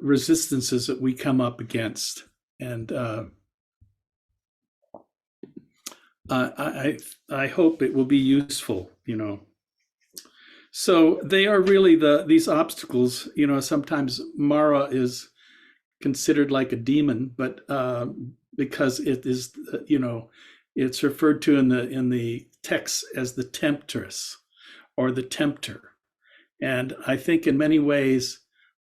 resistances that we come up against. And I hope it will be useful, you know. So they are really these obstacles. You know, sometimes Mara is considered like a demon, but because it is, you know, it's referred to in the text as the temptress or the tempter. And I think in many ways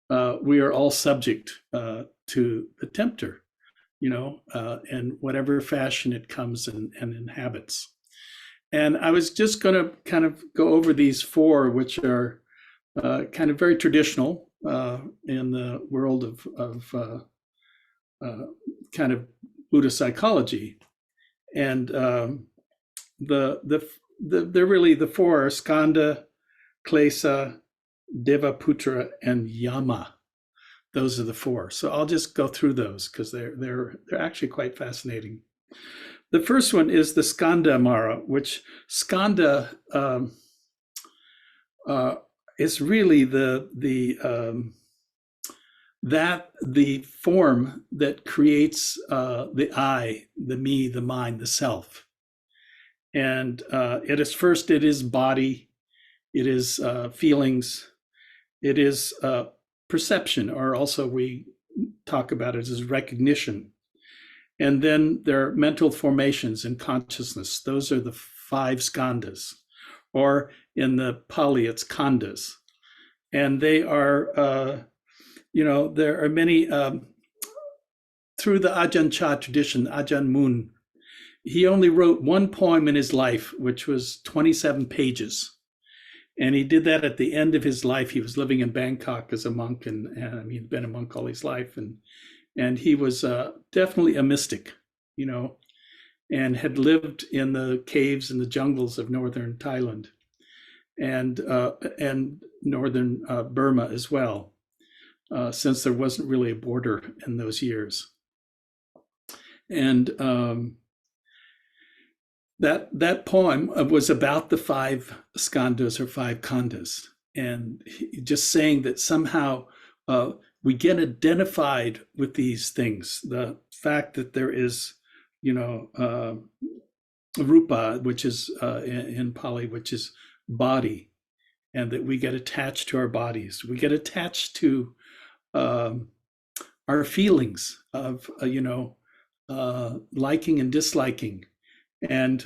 we are all subject to the tempter, you know, in whatever fashion it comes and inhabits. And I was just going to kind of go over these four, which are kind of very traditional in the world kind of Buddhist psychology. And they're really the four are Skanda, Klesa, Devaputra, and Yama. Those are the four. So I'll just go through those because they're actually quite fascinating. The first one is the Skanda Mara, which Skanda is really the form that creates the I, the me, the mind, the self. And it is body, it is feelings, it is perception, or also we talk about it as recognition. And then there are mental formations and consciousness. Those are the five skandhas, or in the Pali, it's khandhas. And they are, you know, there are many, through the Ajahn Chah tradition, Ajahn Mun, he only wrote one poem in his life, which was 27 pages. And he did that at the end of his life. He was living in Bangkok as a monk, and he'd been a monk all his life. And he was definitely a mystic, you know, and had lived in the caves and the jungles of northern Thailand and northern Burma as well, since there wasn't really a border in those years. And that poem was about the five skandhas or five khandhas, and just saying that somehow we get identified with these things. The fact that there is, you know, rupa, which is in Pali, which is body, and that we get attached to our bodies. We get attached to our feelings of, you know, liking and disliking, and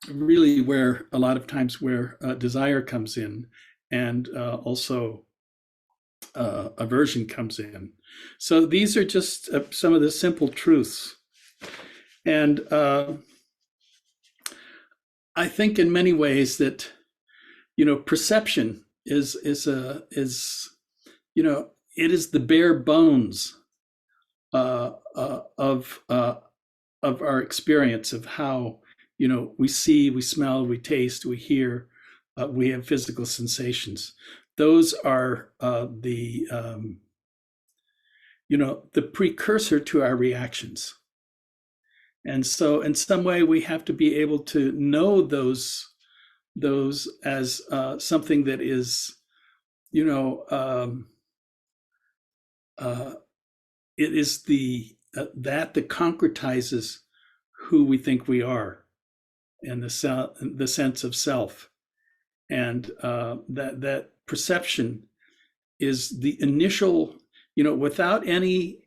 really where a lot of times where desire comes in, and also aversion comes in. So these are just some of the simple truths. And I think in many ways that, you know, perception is you know, it is the bare bones of our experience of how, you know, we see, we smell, we taste, we hear, we have physical sensations. Those are you know, the precursor to our reactions. And so in some way we have to be able to know those as something that is, you know, it is that concretizes who we think we are, and the sense of self. And that perception is the initial, you know, without any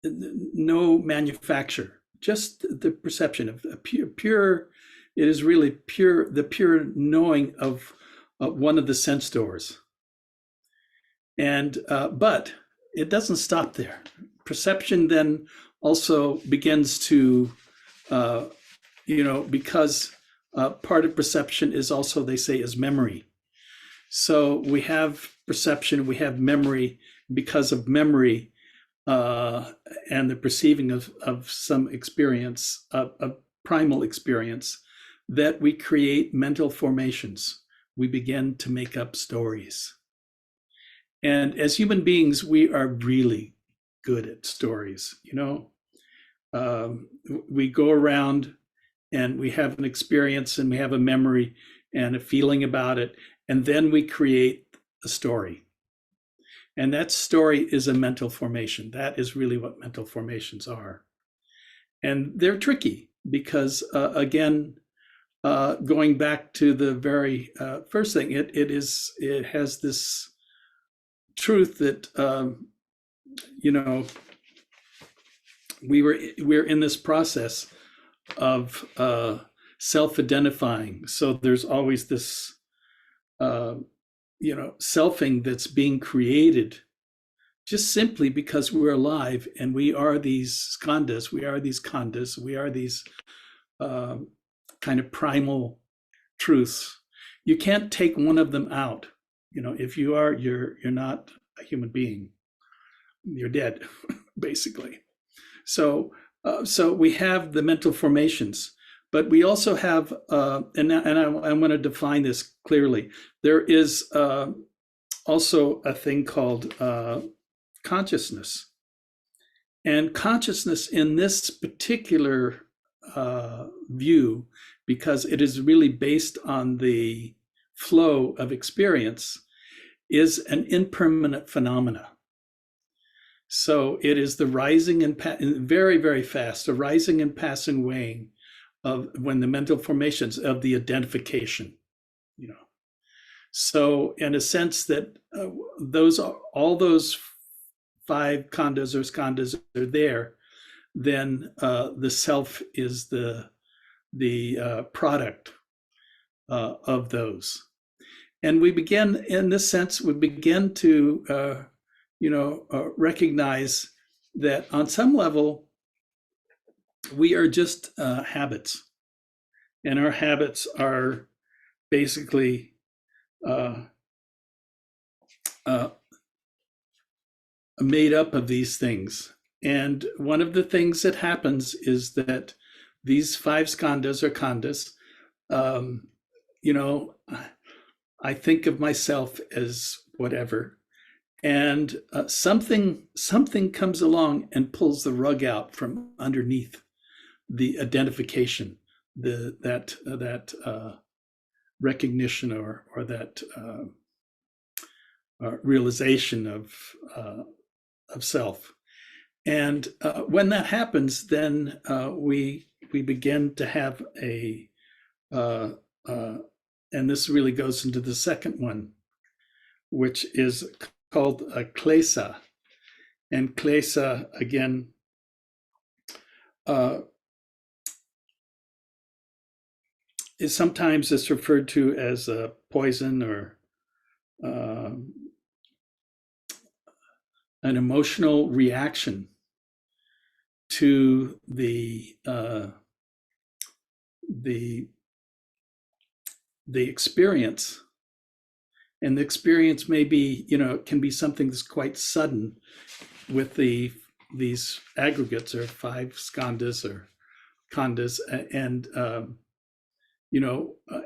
no manufacture, just the perception of a pure, it is really pure, the pure knowing of one of the sense doors. And but it doesn't stop there. Perception then also begins to, you know, because part of perception is also, they say, is memory. So we have perception, we have memory. Because of memory and the perceiving of some experience, of primal experience, that we create mental formations. We begin to make up stories. And as human beings, we are really good at stories, you know. We go around and we have an experience and we have a memory and a feeling about it, and then we create a story. And that story is a mental formation. That is really what mental formations are. And they're tricky because, again, going back to the very first thing, it has this truth that you know we're in this process of self-identifying. So there's always this selfing that's being created just simply because we're alive and we are these skandhas, we are these khandhas, we are these kind of primal truths. You can't take one of them out. If you are, you're not a human being. You're dead, basically. So we have the mental formations, but we also have, and I want to define this clearly. There is also a thing called consciousness. And consciousness in this particular view, because it is really based on the flow of experience, is an impermanent phenomena. So it is the rising and very, very fast, the rising and passing away of when the mental formations of the identification, So in a sense that all those 5 khandhas or skandhas are there, then the self is the product of those. And we begin, in this sense, we begin to recognize that on some level, we are just habits. And our habits are basically made up of these things. And one of the things that happens is that these 5 skandhas or khandhas, I think of myself as whatever, and something comes along and pulls the rug out from underneath the identification, that recognition or that realization of self. And when that happens, then we begin to have a and this really goes into the second one, which is called a klesa. And klesa, again, is sometimes it's referred to as a poison or an emotional reaction to the experience. And the experience may be, can be something that's quite sudden with these aggregates or 5 skandhas or khandhas, and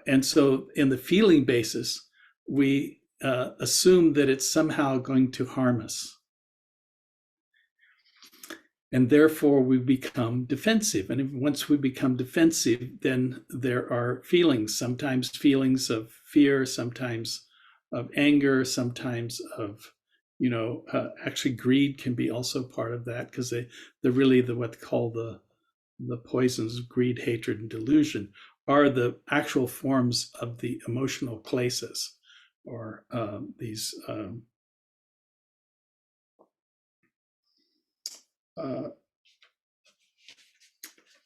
and so in the feeling basis, we assume that it's somehow going to harm us. And therefore we become defensive. And once we become defensive, then there are feelings, sometimes feelings of fear, sometimes of anger, sometimes of, actually greed can be also part of that, because they're really what they call the poisons, greed, hatred, and delusion, are the actual forms of the emotional klesas, or these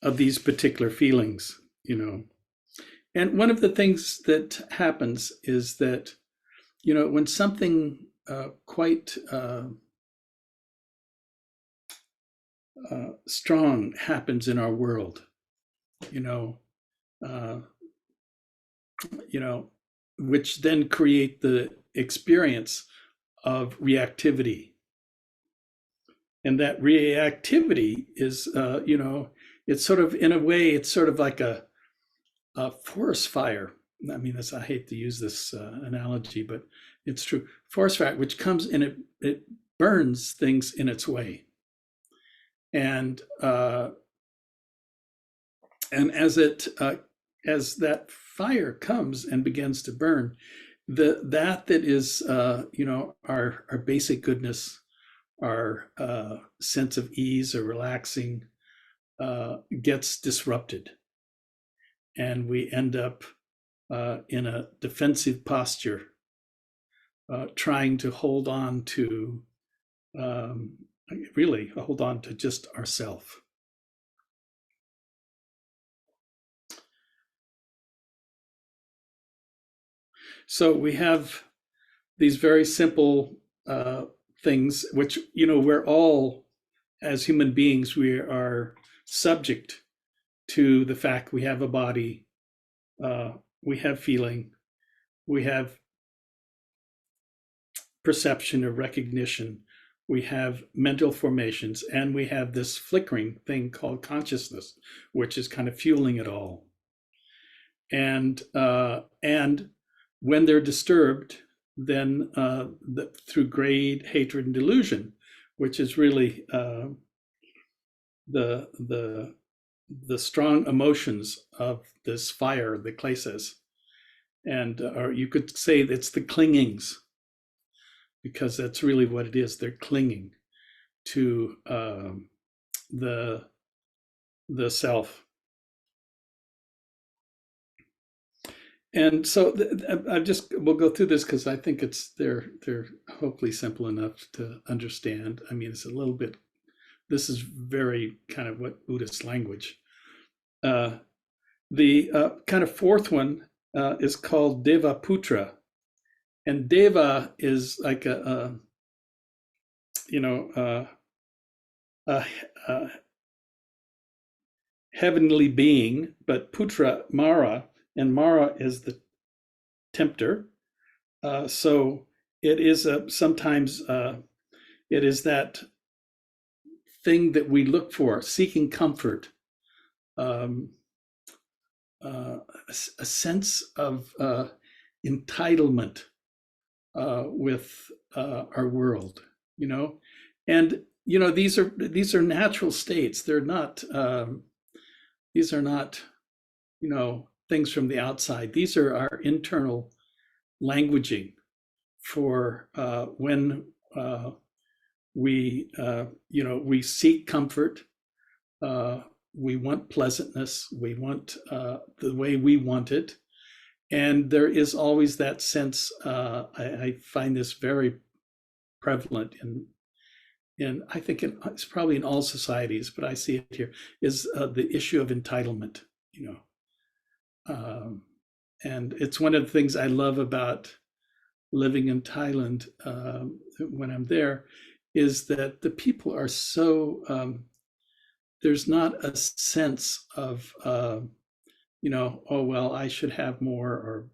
of these particular feelings, And one of the things that happens is that, when something quite strong happens in our world, which then create the experience of reactivity. And that reactivity is, it's sort of, in a way, it's sort of like a forest fire. I mean, I hate to use this analogy, but it's true. Forest fire, which comes and it burns things in its way. And as that fire comes and begins to burn, that is, our basic goodness, our sense of ease or relaxing, gets disrupted, and we end up in a defensive posture, trying to hold on to, um, really hold on to just ourself. So we have these very simple things, which, we're all, as human beings, we are subject to the fact we have a body, we have feeling, we have perception or recognition, we have mental formations, and we have this flickering thing called consciousness, which is kind of fueling it all. And when they're disturbed, then through greed, hatred, and delusion, which is really the strong emotions of this fire, the kleshas, and or you could say it's the clingings, because that's really what it is. They're clinging to the self. And so we'll go through this because I think they're hopefully simple enough to understand. I mean, it's a little bit, this is very kind of what Buddhist language. The kind of fourth one is called Deva Putra, and Deva is like a heavenly being, but Putra, Mara, and Mara is the tempter. So it is sometimes it is that thing that we look for, seeking comfort, a sense of entitlement with our world, and these are natural states. They're not. These are not, things from the outside. These are our internal languaging for when we seek comfort. We want pleasantness. We want the way we want it. And there is always that sense, I find this very prevalent in I think it's probably in all societies, but I see it here, is the issue of entitlement, and it's one of the things I love about living in Thailand when I'm there, is that the people are so, there's not a sense of, oh, well, I should have more or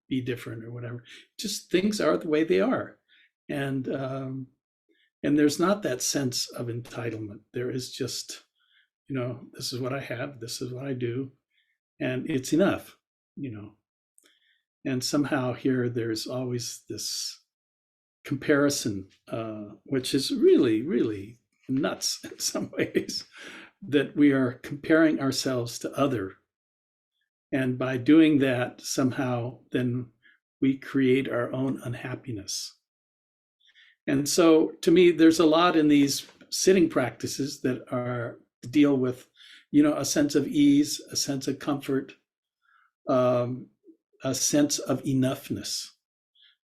be different or whatever. Just things are the way they are. And there's not that sense of entitlement. There is just, this is what I have, this is what I do, and it's enough, And somehow here there's always this comparison, which is really, really nuts in some ways, that we are comparing ourselves to other. And by doing that, somehow then we create our own unhappiness. And so to me, there's a lot in these sitting practices that are deal with, a sense of ease, a sense of comfort, a sense of enoughness,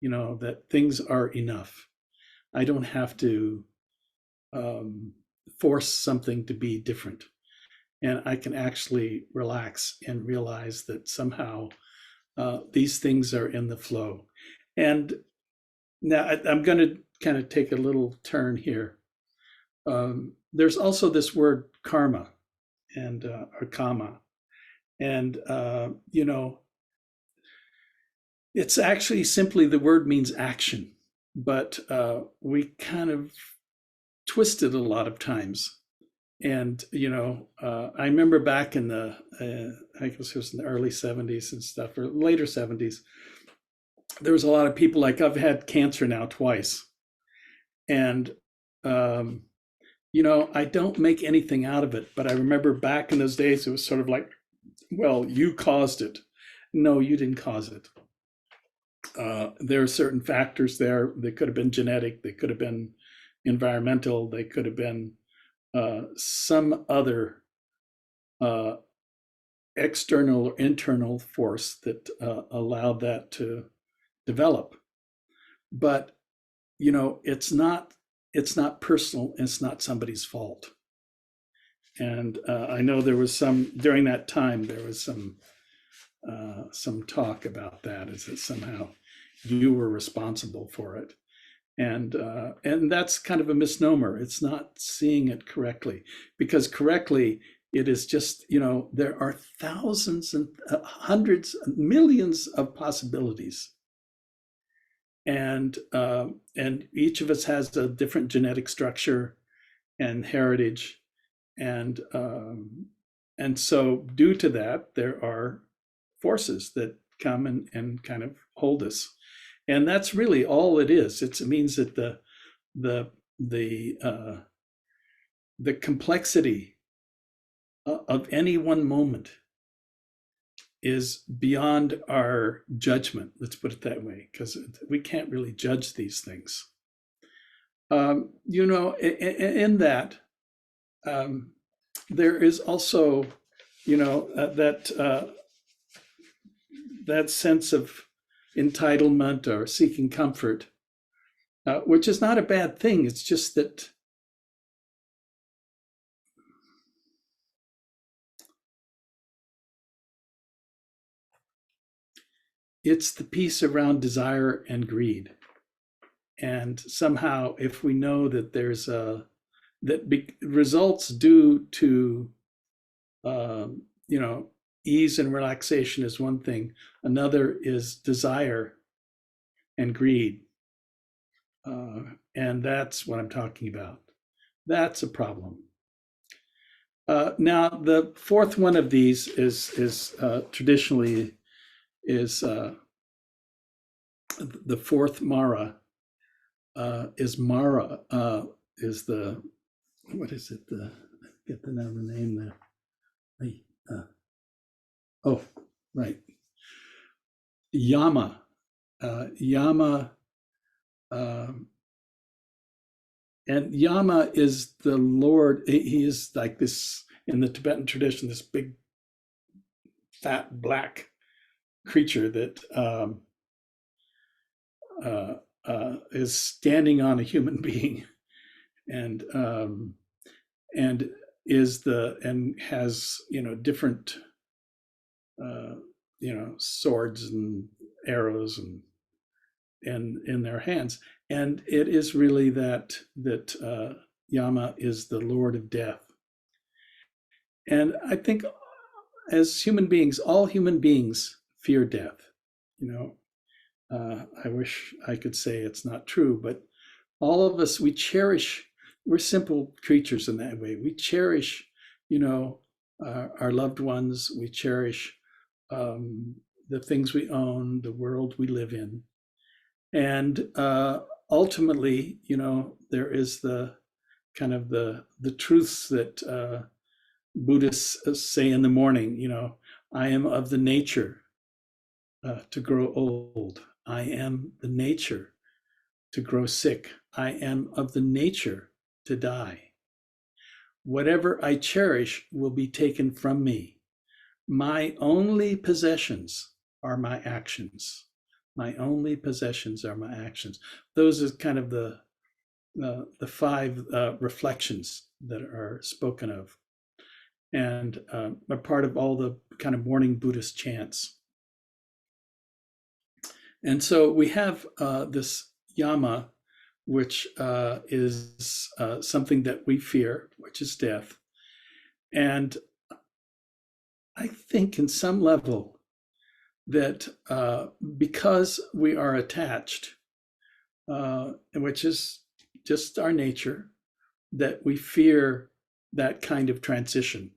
that things are enough. I don't have to force something to be different. And I can actually relax and realize that somehow these things are in the flow. And now I'm going to kind of take a little turn here. There's also this word karma and or kama. And, it's actually simply the word means action, but we kind of twist it a lot of times. And, I remember back in the, I guess it was in the early 70s and stuff, or later 70s, there was a lot of people, like, I've had cancer now twice. And, I don't make anything out of it, but I remember back in those days, it was sort of like, well, you caused it. No, you didn't cause it. There are certain factors there. They could have been genetic, they could have been environmental, they could have been some other uh, external or internal force that allowed that to develop. But it's not personal. It's not somebody's fault. And I know there was some during that time. There was some talk about that, is that somehow you were responsible for it, and that's kind of a misnomer. It's not seeing it correctly, because correctly it is just, there are thousands and hundreds, millions of possibilities, and each of us has a different genetic structure and heritage, and so due to that, there are forces that come and kind of hold us, and that's really all it is. It means that the the uh, the complexity of any one moment is beyond our judgment. Let's put it that way, because we can't really judge these things. In that, there is also, that sense of entitlement or seeking comfort, which is not a bad thing. It's just that it's the piece around desire and greed. And somehow, if we know that results due to, you know, ease and relaxation is one thing, another is desire and greed. And that's what I'm talking about. That's a problem. Now, the fourth one of these is traditionally is the fourth Mara. Is Mara, is the, what is it? I get the name there. Oh, right. Yama. Yama. And Yama is the Lord. He is like this, in the Tibetan tradition, this big, fat, black creature that is standing on a human being, and and has, different swords and arrows and in their hands, and it is really that Yama is the Lord of Death. And I think, as human beings, all human beings fear death. I wish I could say it's not true, but all of us, we're simple creatures in that way. We cherish, our loved ones. We cherish the things we own, the world we live in. And ultimately, there is the kind of the truths that Buddhists say in the morning. I am of the nature to grow old. I am the nature to grow sick. I am of the nature to die. Whatever I cherish will be taken from me. My only possessions are my actions. My only possessions are my actions. Those are kind of the five reflections that are spoken of, and are part of all the kind of morning Buddhist chants. And so we have this Yama, which is something that we fear, which is death. And I think, in some level, that because we are attached, which is just our nature, that we fear that kind of transition.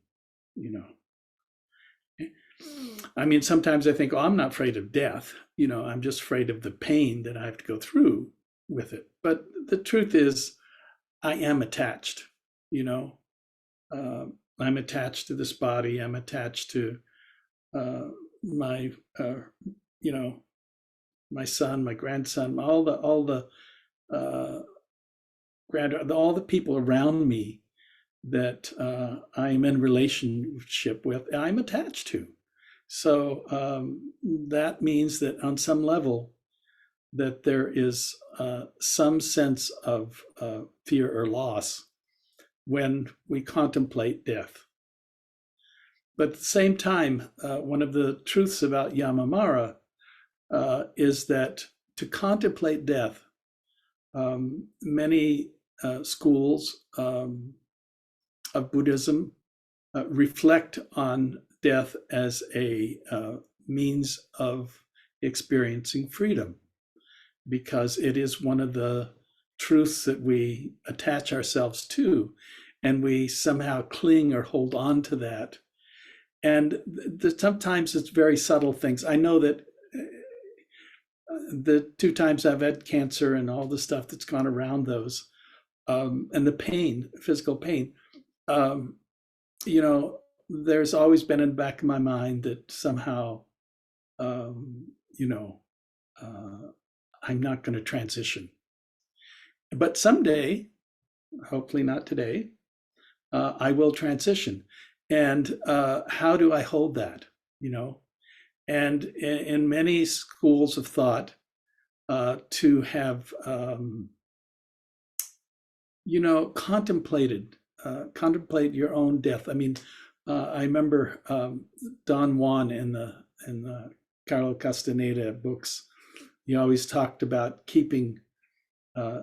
I mean, sometimes I think, oh, I'm not afraid of death. I'm just afraid of the pain that I have to go through with it. But the truth is, I am attached. I'm attached to this body. I'm attached to my, my son, my grandson, all the uh, all the people around me that I'm in relationship with, I'm attached to. So that means that on some level, that there is some sense of fear or loss when we contemplate death. But at the same time, one of the truths about Yamamara is that to contemplate death, many schools of Buddhism reflect on death as a means of experiencing freedom, because it is one of the truths that we attach ourselves to, and we somehow cling or hold on to that. And sometimes it's very subtle things. I know that the 2 times I've had cancer and all the stuff that's gone around those, and the pain, physical pain, um, you know, there's always been in the back of my mind that somehow, um, you know, uh, I'm not going to transition. But someday, hopefully not today, I will transition. And how do I hold that? You know, and in many schools of thought, to have, contemplate your own death. I mean, I remember Don Juan in the Carlo Castaneda books. He always talked about keeping uh,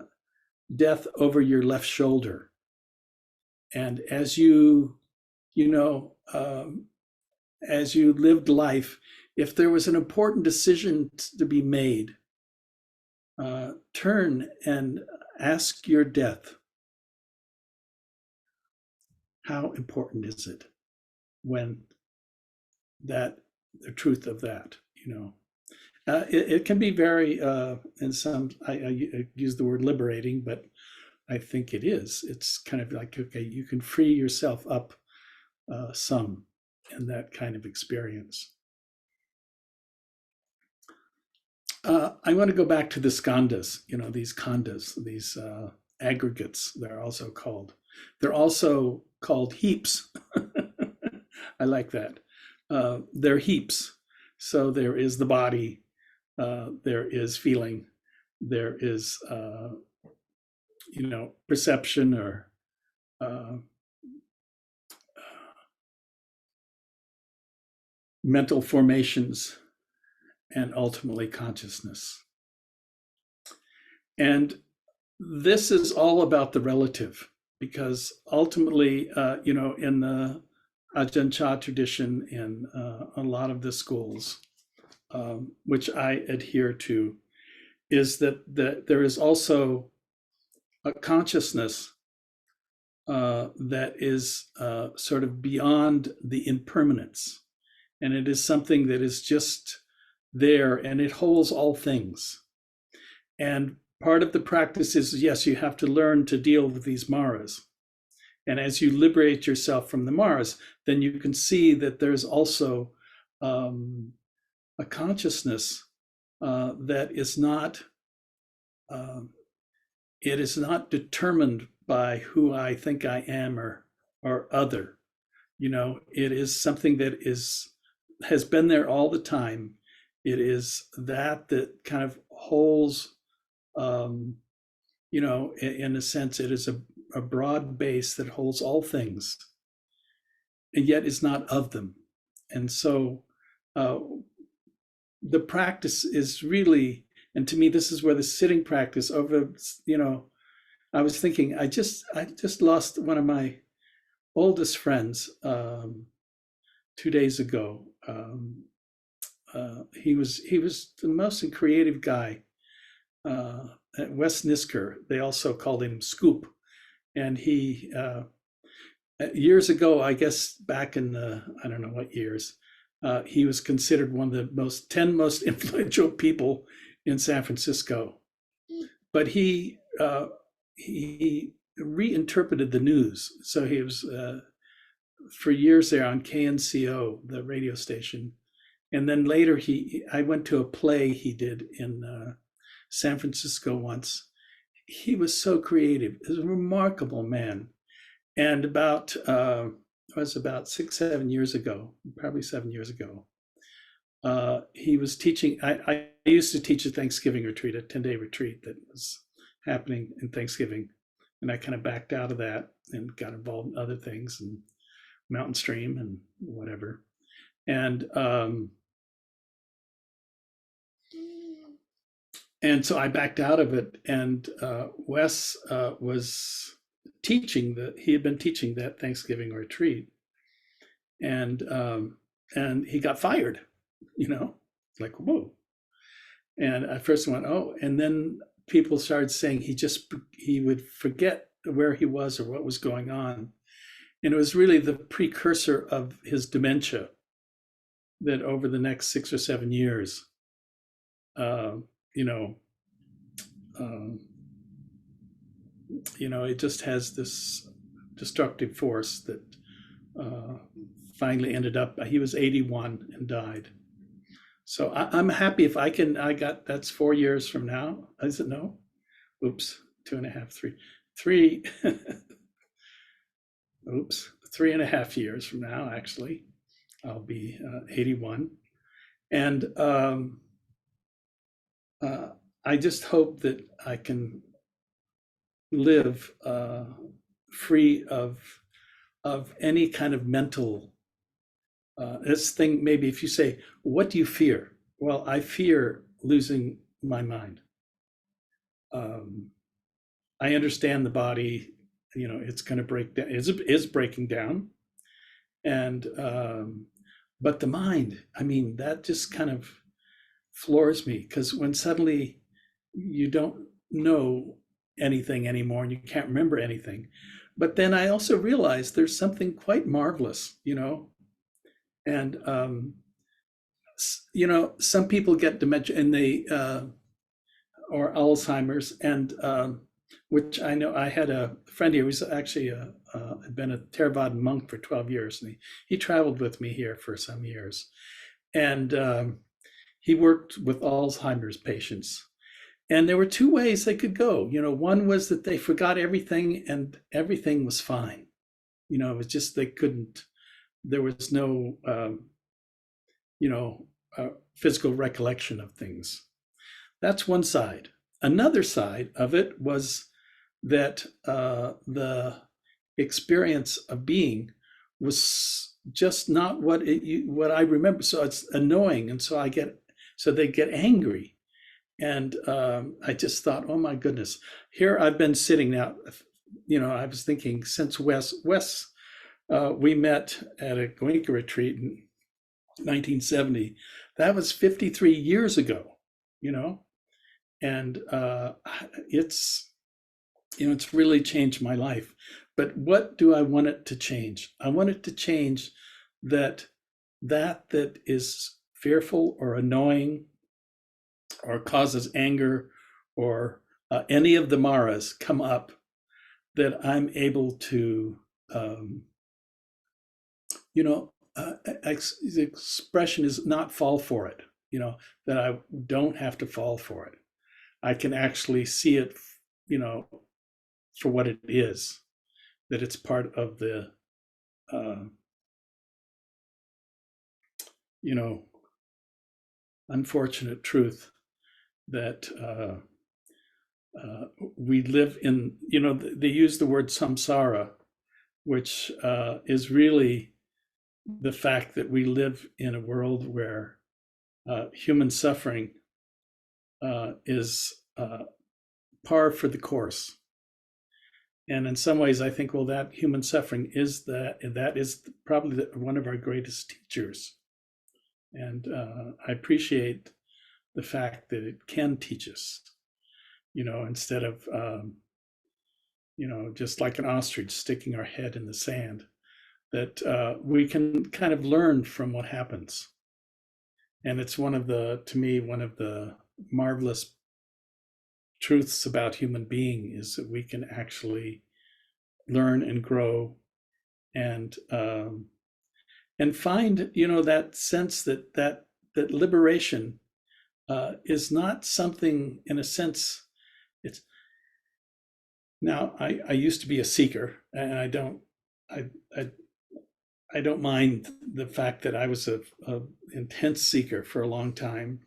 death over your left shoulder, and you know, as you lived life, if there was an important decision to be made, turn and ask your death, how important is it when that the truth of that, it can be very in some I use the word liberating, but I think it is. It's kind of like, okay, you can free yourself up some in that kind of experience. I want to go back to the skandhas, these khandhas, these aggregates, they're also called. They're also called heaps. I like that. They're heaps. So there is the body, there is feeling, there is, perception or mental formations, and ultimately consciousness. And this is all about the relative, because ultimately, in the Ajahn Chah tradition, in a lot of the schools, which I adhere to, is that there is also a consciousness that is sort of beyond the impermanence. And it is something that is just there, and it holds all things. And part of the practice is, yes, you have to learn to deal with these maras. And as you liberate yourself from the maras, then you can see that there's also a consciousness that is not, it is not determined by who I think I am or other. It is something that has been there all the time. It is that kind of holds, in a sense, it is a broad base that holds all things, and yet is not of them. And so the practice is really, and to me, this is where the sitting practice over, I was thinking, I just lost one of my oldest friends 2 days ago. He was the most creative guy at West Nisker. They also called him Scoop, and he years ago, I guess back in the, I don't know what years, he was considered one of the 10 most influential people in San Francisco. But he reinterpreted the news. So he was for years there on KNCO, the radio station, And then later I went to a play he did in San Francisco once. He was so creative. He was a remarkable man. And it was about 6, 7 years ago, probably 7 years ago. He was teaching. I used to teach a Thanksgiving retreat, a 10-day retreat that was happening in Thanksgiving, and I kind of backed out of that and got involved in other things and Mountain Stream and whatever. And so I backed out of it. And Wes was he had been teaching that Thanksgiving retreat, and he got fired. Like, whoa. And I first went, oh, and then people started saying he would forget where he was or what was going on. And it was really the precursor of his dementia that over the next 6 or 7 years, it just has this destructive force that finally ended up, he was 81 and died. So I'm happy if that's 4 years from now. Is it no? Oops, 2.5, 3. Oops, 3.5 years from now, actually, I'll be 81. And I just hope that I can live free of any kind of mental this thing. Maybe if you say, what do you fear? Well, I fear losing my mind. I understand the body, it's going to break down, is breaking down. And but the mind, I mean, that just kind of floors me, because when suddenly you don't know anything anymore and you can't remember anything. But then I also realized there's something quite marvelous, and some people get dementia and they or Alzheimer's, and which I know. I had a friend here who was actually had been a Theravada monk for 12 years, and he traveled with me here for some years, and he worked with Alzheimer's patients. And there were two ways they could go. One was that they forgot everything and everything was fine. It was just there was no, physical recollection of things. That's one side. Another side of it was that the experience of being was just not what I remember. So it's annoying, and so they get angry. And I just thought, oh my goodness, here I've been sitting now. I was thinking, since Wes, we met at a Goenka retreat in 1970. That was 53 years ago, and it's really changed my life. But what do I want it to change? I want it to change that is fearful or annoying or causes anger or any of the maras come up, that I'm able to, the expression is not fall for it, that I don't have to fall for it. I can actually see it, for what it is, that it's part of the, unfortunate truth that we live in. They use the word samsara, which is really the fact that we live in a world where human suffering is par for the course. And in some ways, I think, well, that human suffering is probably one of our greatest teachers. And I appreciate the fact that it can teach us, instead of, just like an ostrich sticking our head in the sand, that we can kind of learn from what happens. And it's to me, one of the marvelous truths about human being is that we can actually learn and grow and find, that sense that that liberation is not something, in a sense, it's now I used to be a seeker, and I, I I don't mind the fact that I was a intense seeker for a long time,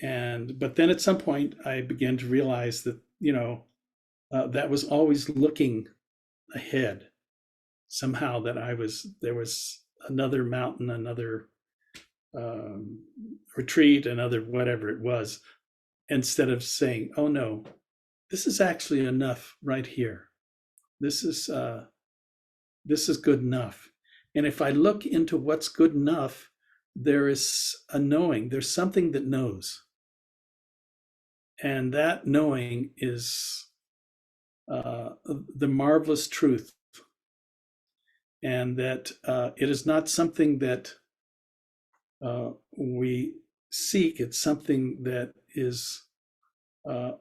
and but then at some point I began to realize that that was always looking ahead somehow, that there was another mountain, another um, retreat, another whatever it was, instead of saying, oh no, this is actually enough right here. This is this is good enough. And if I look into what's good enough, there is a knowing, there's something that knows. And that knowing is the marvelous truth. And that it is not something that we seek, it's something that is uh,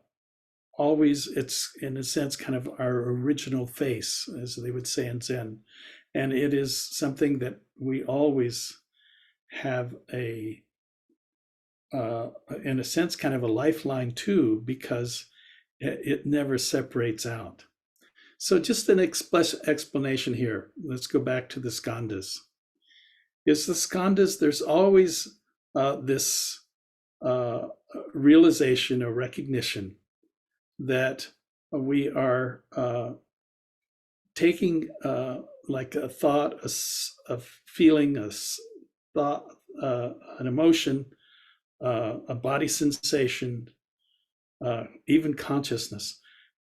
always, it's in a sense kind of our original face, as they would say in Zen. And it is something that we always have in a sense, kind of a lifeline to, because it never separates out. So just an explanation here. Let's go back to the skandhas. Is the skandhas, there's always this uh, realization or recognition that we are taking like a thought, a feeling, a thought, an emotion, a body sensation, even consciousness,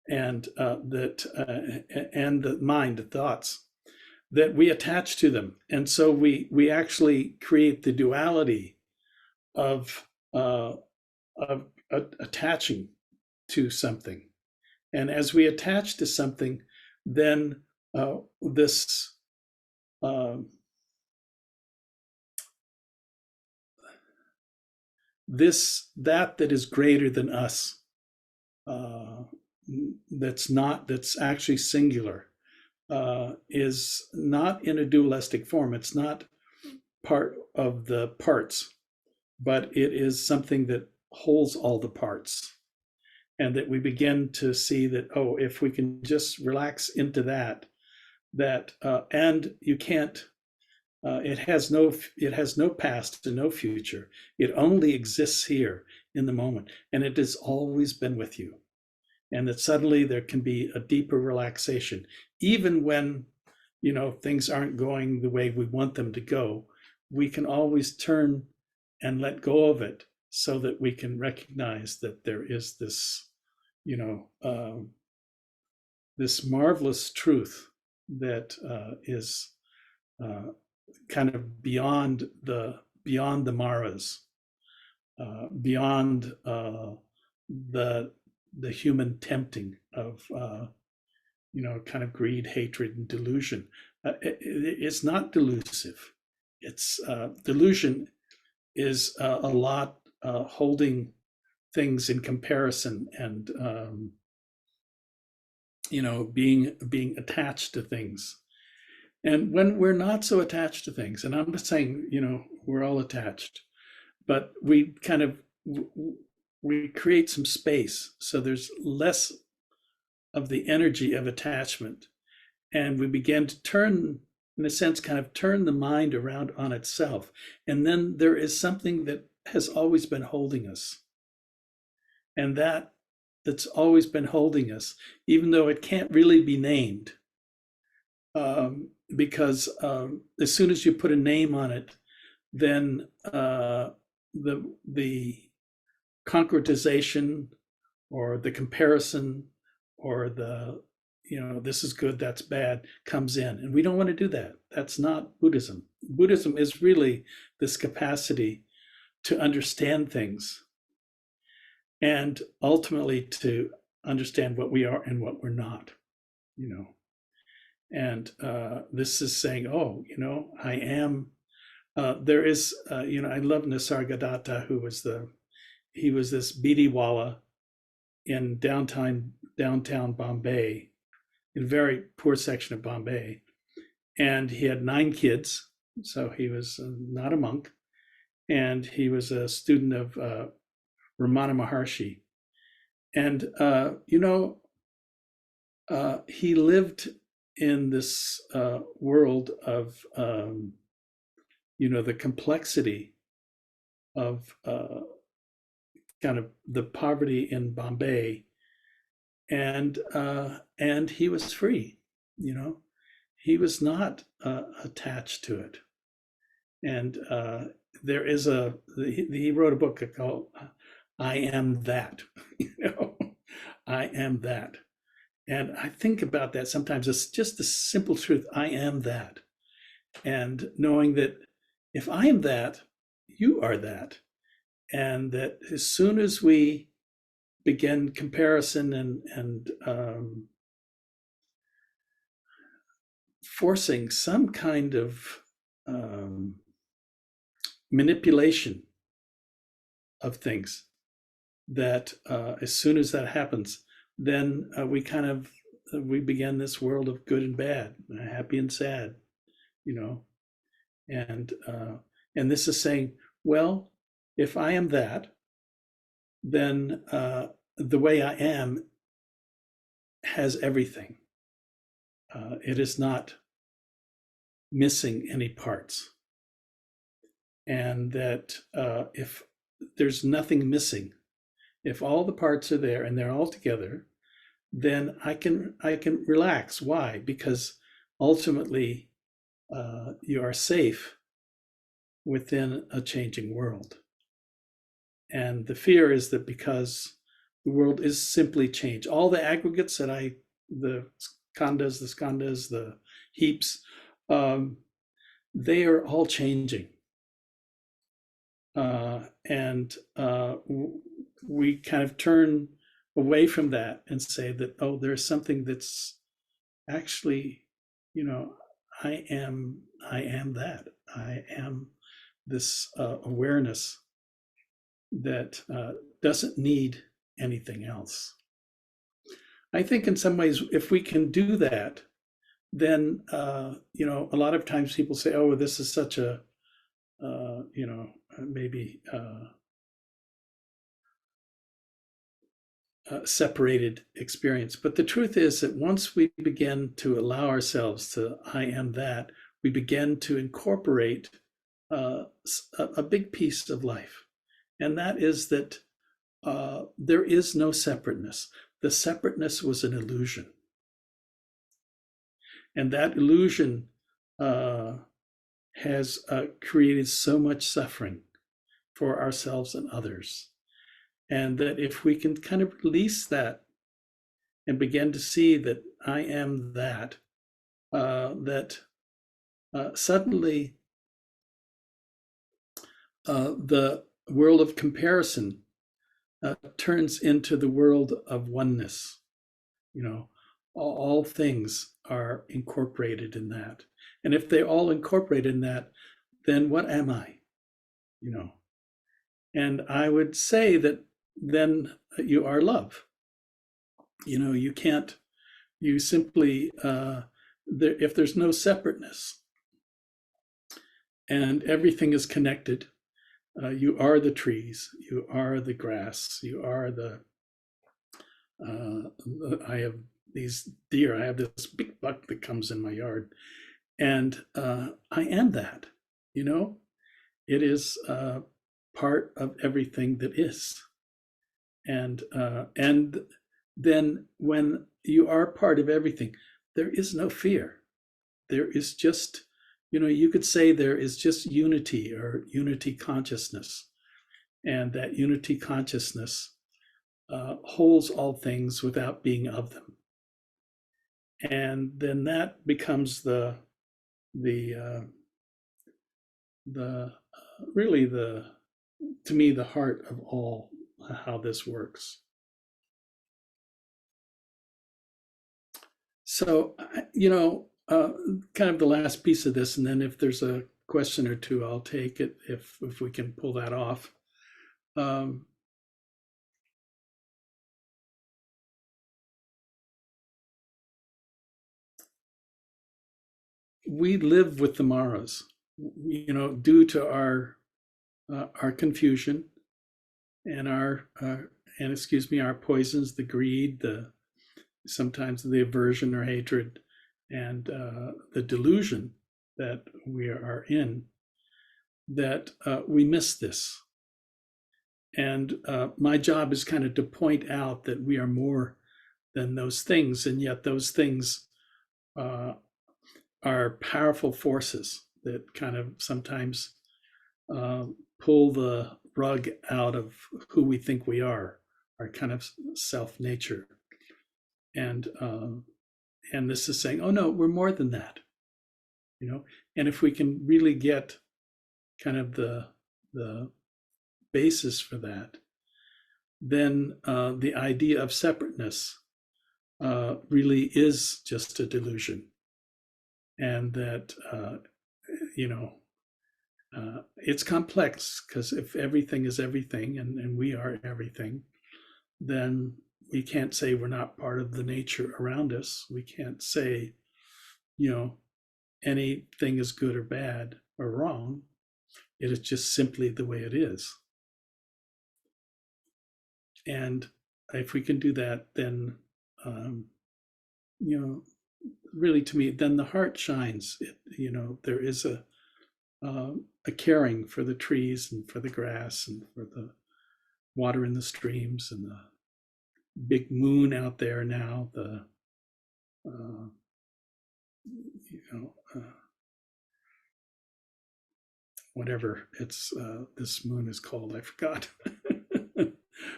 and and the mind, the thoughts, that we attach to them, and so we actually create the duality of attaching to something, and as we attach to something, then this that is greater than us, uh, that's actually singular, is not in a dualistic form. It's not part of the parts, but it is something that holds all the parts. And that we begin to see that, oh, if we can just relax into that, and you can't, it has no past and no future. It only exists here in the moment, and it has always been with you. And that suddenly there can be a deeper relaxation, even when things aren't going the way we want them to go. We can always turn and let go of it, so that we can recognize that there is this, this marvelous truth that is kind of beyond the maras, beyond the human tempting of kind of greed, hatred, and delusion. It's not delusive. It's delusion is a lot holding things in comparison, and being attached to things. And when we're not so attached to things, and I'm not saying we're all attached, but we kind of we create some space, so there's less of the energy of attachment, and we begin to turn, in a sense, kind of turn the mind around on itself, and then there is something that has always been holding us, and that's always been holding us, even though it can't really be named, because as soon as you put a name on it, then the concretization, or the comparison, or the this is good, that's bad, comes in, and we don't want to do that. That's not Buddhism. Buddhism is really this capacity to understand things, and ultimately to understand what we are and what we're not. And this is saying, oh, I am. There is, I love Nisargadatta, he was this Bidhiwala in downtown Bombay, in a very poor section of Bombay, and he had 9 kids, so he was not a monk, and he was a student of Ramana Maharshi. And, he lived in this world of, the complexity of kind of the poverty in Bombay, and he was free. He was not attached to it. And there is he wrote a book called "I Am That." I am that. And I think about that sometimes. It's just the simple truth: I am that. And knowing that if I am that, you are that. And that as soon as we begin comparison and forcing some kind of manipulation of things, that as soon as that happens, then we begin this world of good and bad, happy and sad, and this is saying, well, if I am that, then the way I am has everything. It is not missing any parts. And that if there's nothing missing, if all the parts are there and they're all together, then I can relax. Why? Because ultimately you are safe within a changing world. And the fear is that because the world is simply change, all the aggregates that the skandhas, the heaps, they are all changing. And we kind of turn away from that and say that, oh, there's something that's actually, I am that. I am this awareness that doesn't need anything else. I think in some ways, if we can do that, then, a lot of times people say, oh, this is such a, maybe separated experience. But the truth is that once we begin to allow ourselves to I am that, we begin to incorporate a big piece of life. And that is that there is no separateness. The separateness was an illusion. And that illusion has created so much suffering for ourselves and others. And that if we can kind of release that and begin to see that I am that, suddenly the world of comparison turns into the world of oneness. All things are incorporated in that. And if they're all incorporated in that, then what am I? And I would say that then you are love. You can't, you simply, if there's no separateness and everything is connected, you are the trees, you are the grass, you are I have these deer, I have this big buck that comes in my yard, and I am that. It is part of everything that is. And then when you are part of everything, there is no fear. There is just, you could say there is just unity or unity consciousness. And that unity consciousness holds all things without being of them. And then that becomes really to me, the heart of all how this works. So, kind of the last piece of this, and then if there's a question or two, I'll take it if we can pull that off. We live with the Maras, due to our our confusion and our poisons, the greed, sometimes the aversion or hatred, and the delusion that we are in, that we miss this. And my job is kind of to point out that we are more than those things, and yet those things are powerful forces that kind of sometimes pull the rug out of who we think we are, our kind of self nature. And this is saying, oh no, we're more than that, you know. And if we can really get kind of the basis for that, then the idea of separateness really is just a delusion, and that it's complex, because if everything is everything, and we are everything, then we can't say we're not part of the nature around us. We can't say, anything is good or bad or wrong. It is just simply the way it is. And if we can do that, then, really, to me, then the heart shines. There is a caring for the trees and for the grass and for the water in the streams and the big moon out there now, the whatever this moon is called, I forgot.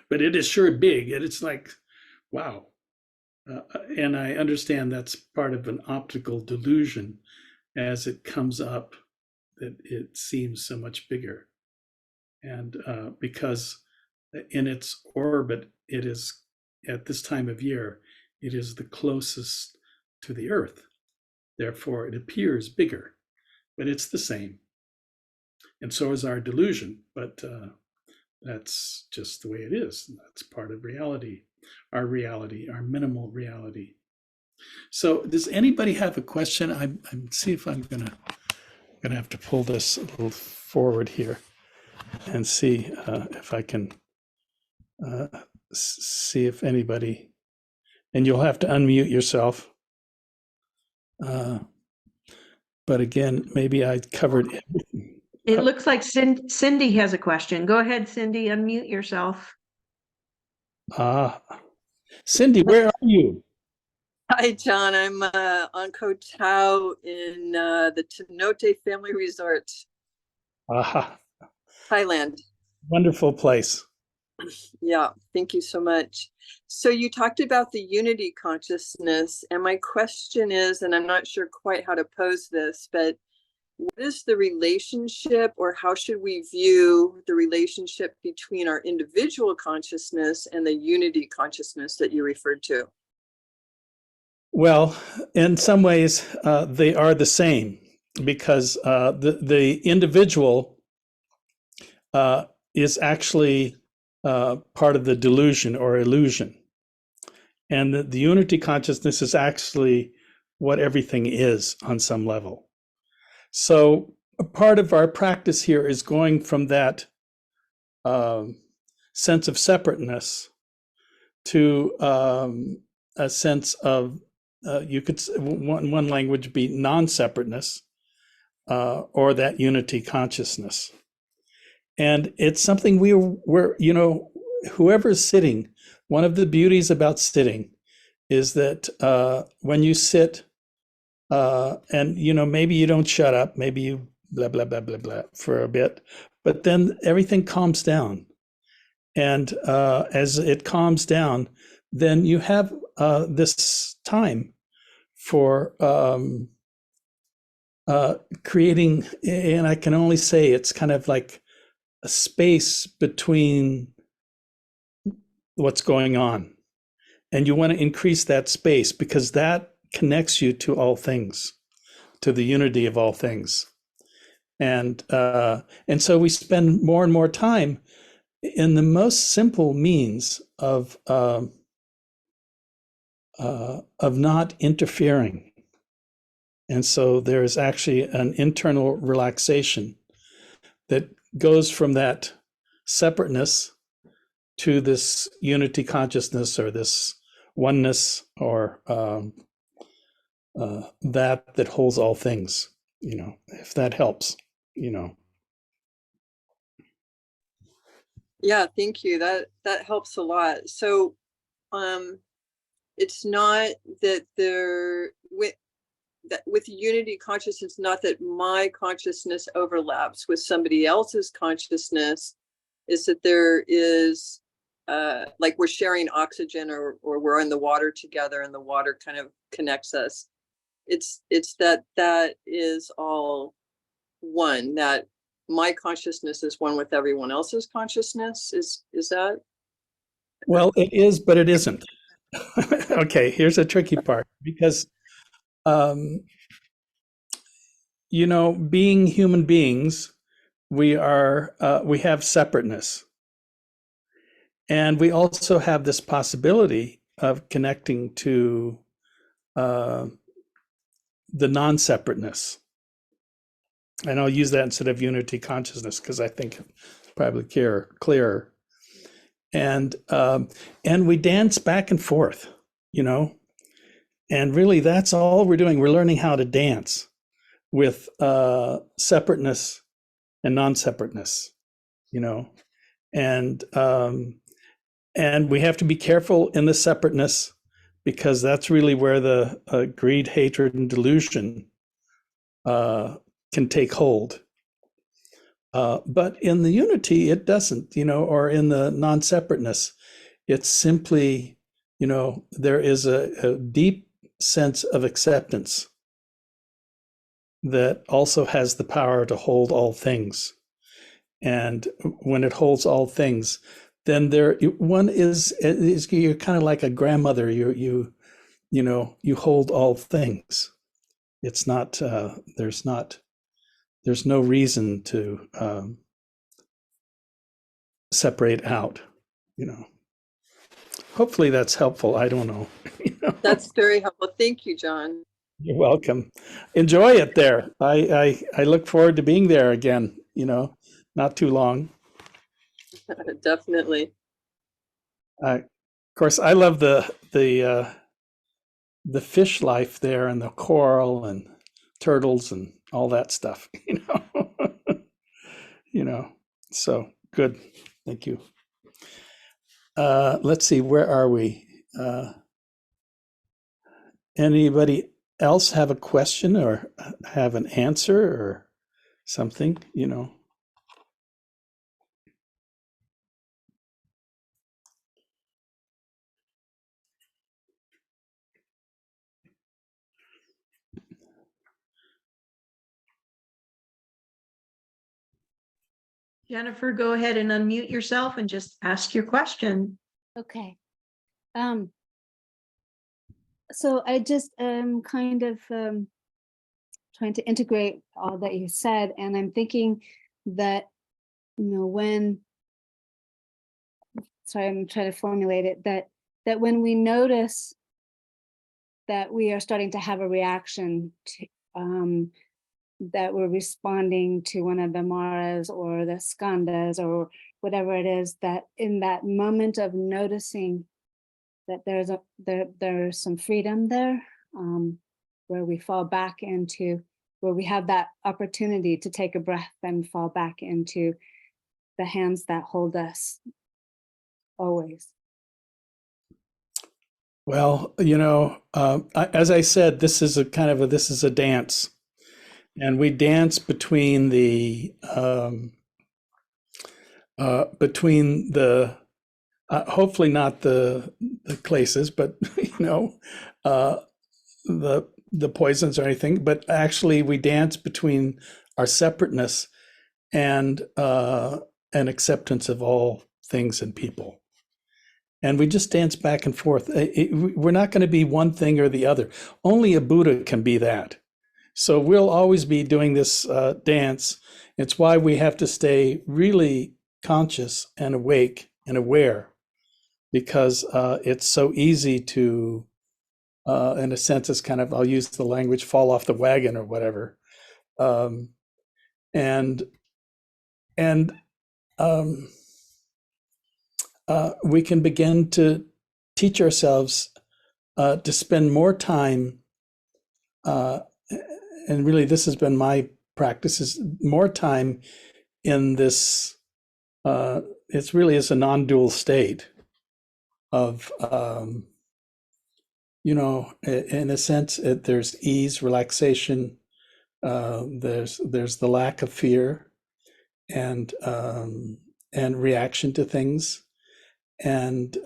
But it is sure big, and it's like, wow. And I understand that's part of an optical delusion. As it comes up, that it seems so much bigger, and because in its orbit, it is, at this time of year, it is the closest to the Earth. Therefore, it appears bigger, but it's the same. And so is our delusion, but that's just the way it is. That's part of reality, our minimal reality. So does anybody have a question? I'm see if I'm gonna have to pull this a little forward here and see if I can see if anybody, and you'll have to unmute yourself. But again, maybe I covered everything. It looks like Cindy has a question. Go ahead, Cindy, unmute yourself. Cindy, where are you? Hi, John. I'm on Koh Tao in the Tenote Family Resort, Thailand. Wonderful place. Yeah, thank you so much. So you talked about the unity consciousness, and my question is, and I'm not sure quite how to pose this, but what is the relationship, or how should we view the relationship between our individual consciousness and the unity consciousness that you referred to? Well, in some ways, they are the same, because the individual is actually part of the delusion or illusion. And the unity consciousness is actually what everything is on some level. So a part of our practice here is going from that sense of separateness to a sense of, you could, one language be non-separateness, or that unity consciousness. And it's something we're whoever's sitting, one of the beauties about sitting is that when you sit, and maybe you don't shut up, maybe you blah blah blah blah blah for a bit, but then everything calms down. And as it calms down, then you have this time for creating, and I can only say it's kind of like a space between what's going on. And you want to increase that space, because that connects you to all things, to the unity of all things. And so we spend more and more time in the most simple means of not interfering. And so there is actually an internal relaxation that goes from that separateness to this unity consciousness, or this oneness, or that holds all things, if that helps, Yeah, thank you. That helps a lot. So it's not that with unity consciousness, not that my consciousness overlaps with somebody else's consciousness, is that there is like we're sharing oxygen, or we're in the water together and the water kind of connects us. It's that is all one, that my consciousness is one with everyone else's consciousness. Is that? Well, it is, but it isn't. Okay, here's a tricky part, because being human beings, we have separateness, and we also have this possibility of connecting to the non-separateness. And I'll use that instead of unity consciousness, because I think it's probably clearer. And we dance back and forth, and really that's all we're doing. We're learning how to dance with separateness and non-separateness, and we have to be careful in the separateness, because that's really where the greed, hatred, and delusion can take hold. But in the unity, it doesn't, or in the non-separateness, it's simply, there is a deep sense of acceptance that also has the power to hold all things. And when it holds all things, then one is you're kind of like a grandmother. You hold all things. It's not, there's no reason to separate out, Hopefully that's helpful. I don't know. That's very helpful. Thank you, John. You're welcome. Enjoy it there. I look forward to being there again, not too long. Definitely. Of course, I love the fish life there, and the coral and turtles and all that stuff, So good. Thank you. Let's see, where are we? Anybody else have a question or have an answer or something, Jennifer, go ahead and unmute yourself and just ask your question. Okay. So I just kind of trying to integrate all that you said, and I'm thinking that, sorry, I'm trying to formulate it, that when we notice that we are starting to have a reaction to, that we're responding to one of the maras or the skandhas or whatever it is, that in that moment of noticing that there's some freedom there, where we fall back into, where we have that opportunity to take a breath and fall back into the hands that hold us always. Well, as I said, this is a dance, and we dance between the hopefully not the places, but the poisons or anything, but actually we dance between our separateness and an acceptance of all things and people. And we just dance back and forth. We're not going to be one thing or the other. Only a Buddha can be that. So we'll always be doing this dance. It's why we have to stay really conscious and awake and aware, because it's so easy to, in a sense, it's kind of, I'll use the language, fall off the wagon or whatever. And and we can begin to teach ourselves to spend more time, and really this has been my practice, is more time in this, it's really is a non-dual state of, in a sense, there's ease, relaxation, there's the lack of fear and reaction to things, and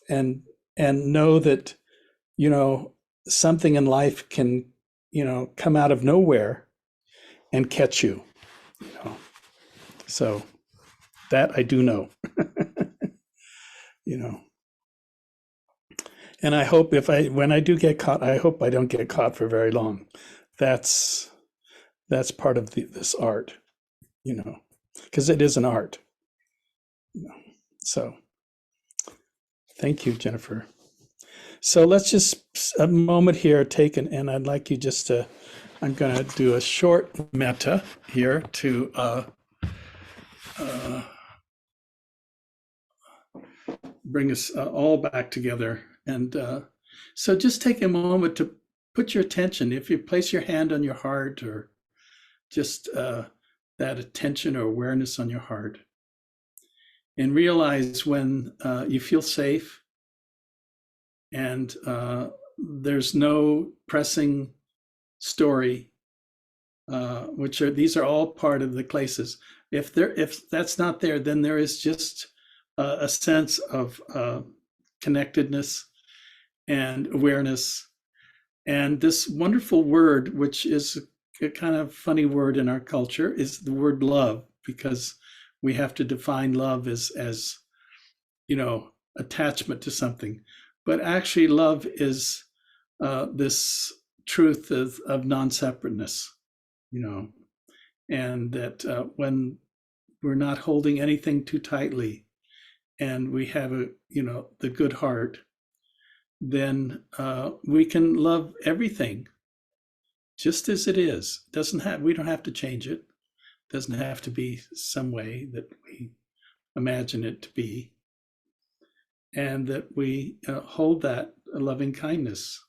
know that something in life can come out of nowhere and catch you. So that I do know. And I hope when I do get caught, I hope I don't get caught for very long. That's part of this art, because it is an art. So thank you, Jennifer. So let's just a moment here and I'd like you just to, I'm going to do a short metta here to bring us all back together. And so just take a moment to put your attention, if you place your hand on your heart, or just that attention or awareness on your heart, and realize when you feel safe and there's no pressing story, these are all part of the places. If that's not there, then there is just a sense of connectedness and awareness. And this wonderful word, which is a kind of funny word in our culture, is the word love, because we have to define love as attachment to something. But actually love is this truth of non-separateness, and that when we're not holding anything too tightly, and we have the good heart, then we can love everything just as it is. We don't have to change it. It doesn't have to be some way that we imagine it to be, and that we hold that loving kindness.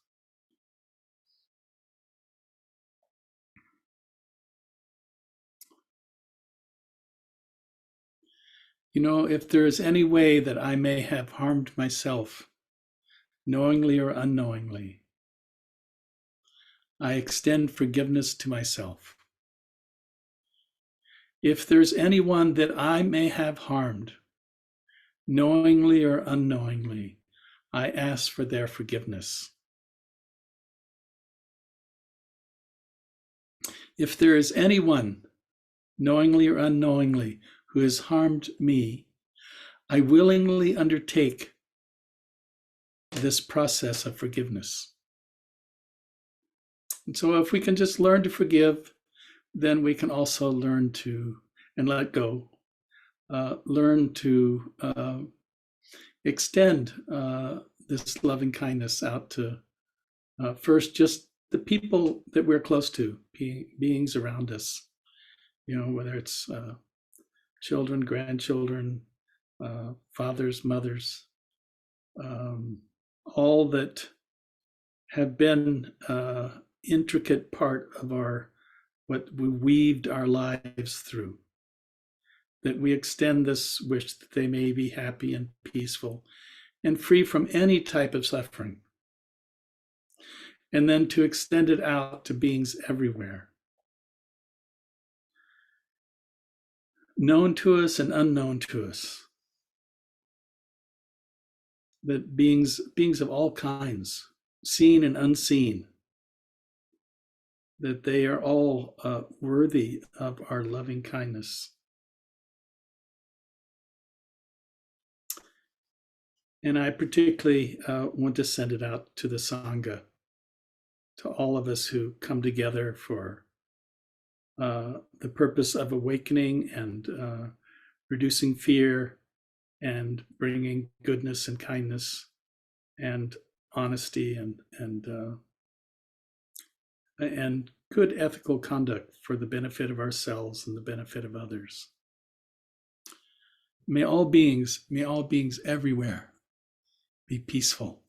If there is any way that I may have harmed myself, knowingly or unknowingly, I extend forgiveness to myself. If there's anyone that I may have harmed, knowingly or unknowingly, I ask for their forgiveness. If there is anyone, knowingly or unknowingly, who has harmed me, I willingly undertake this process of forgiveness. And so if we can just learn to forgive, then we can also learn to, and let go, learn to extend this loving kindness out to first just the people that we're close to, beings around us, whether it's children, grandchildren, fathers, mothers, all that have been intricate part of what we weaved our lives through, that we extend this wish that they may be happy and peaceful and free from any type of suffering. And then to extend it out to beings everywhere, known to us and unknown to us. That beings of all kinds, seen and unseen, that they are all worthy of our loving kindness. And I particularly want to send it out to the Sangha, to all of us who come together for the purpose of awakening and reducing fear and bringing goodness and kindness and honesty and good ethical conduct for the benefit of ourselves and the benefit of others. May all beings everywhere be peaceful.